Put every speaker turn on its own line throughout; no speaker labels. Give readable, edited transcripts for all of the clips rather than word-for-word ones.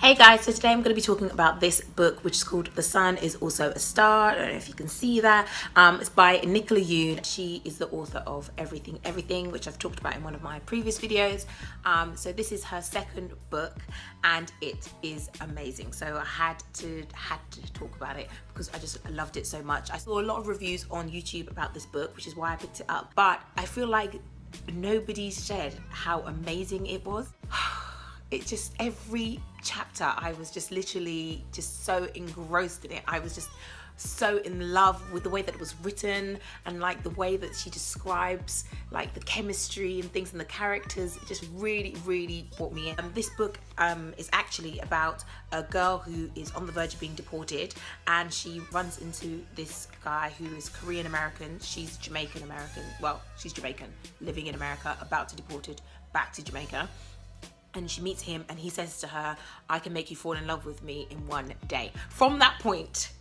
Hey guys, so today I'm going to be talking about this book which is called The Sun is Also a Star. I don't know if you can see that. It's by Nicola Yoons. She is the author of Everything, which I've talked about in one of my previous videos. So this is her second book and it is amazing. So I had to talk about it because I just loved it so much. I saw a lot of reviews on YouTube about this book, which is why I picked it up. But I feel like nobody said how amazing it was. It just, every chapter I was just literally just so engrossed in it. I was just so in love with the way that it was written and like the way that she describes like the chemistry and things and the characters. It just really brought me in. This book is actually about a girl who is on the verge of being deported, and she runs into this guy who is Korean American. She's Jamaican American. Well, she's Jamaican, living in America, about to be deported back to Jamaica. And she meets him and he says to her, I can make you fall in love with me in one day. From that point,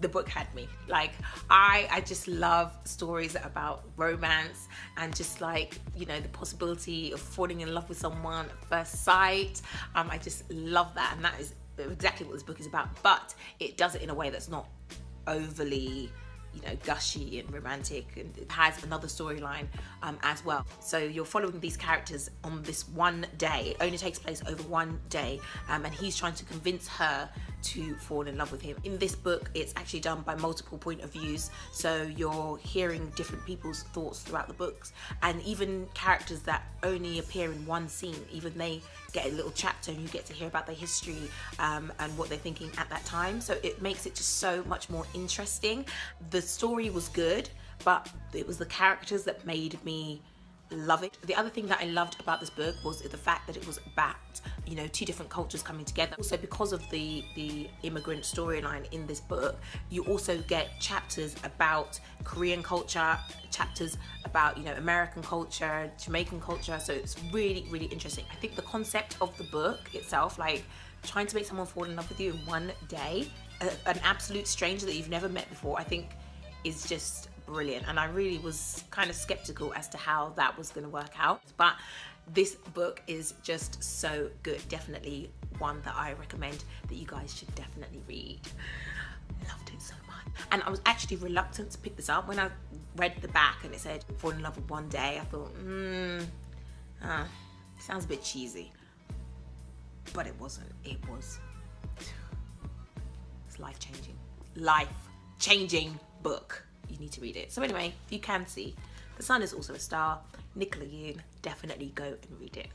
the book had me. Like, I just love stories about romance and just like, you know, the possibility of falling in love with someone at first sight. I just love that, and that is exactly what this book is about. But it does it in a way that's not overly, you know, gushy and romantic, and it has another storyline as well. So you're following these characters on this one day. It only takes place over one day, and he's trying to convince her to fall in love with him. In this book, it's actually done by multiple point of views, so you're hearing different people's thoughts throughout the books, and even characters that only appear in one scene, even they get a little chapter and you get to hear about their history and what they're thinking at that time. So it makes it just so much more interesting. The story was good, but it was the characters that made me love it. The other thing that I loved about this book was the fact that it was about, you know, two different cultures coming together. Also, because of the immigrant storyline in this book, you also get chapters about Korean culture, chapters about, you know, American culture, Jamaican culture. So it's really interesting. I think the concept of the book itself, like trying to make someone fall in love with you in one day, an absolute stranger that you've never met before, I think is just brilliant. And I really was kind of skeptical as to how that was going to work out, but this book is just so good. Definitely one that I recommend that you guys should definitely read. Loved it so much. And I was actually reluctant to pick this up when I read the back and it said fall in love with one day. I thought sounds a bit cheesy, but it wasn't. It's life-changing book. You need to read it. So anyway, if you can see, The Sun is Also a Star, Nicola Yoons, definitely go and read it.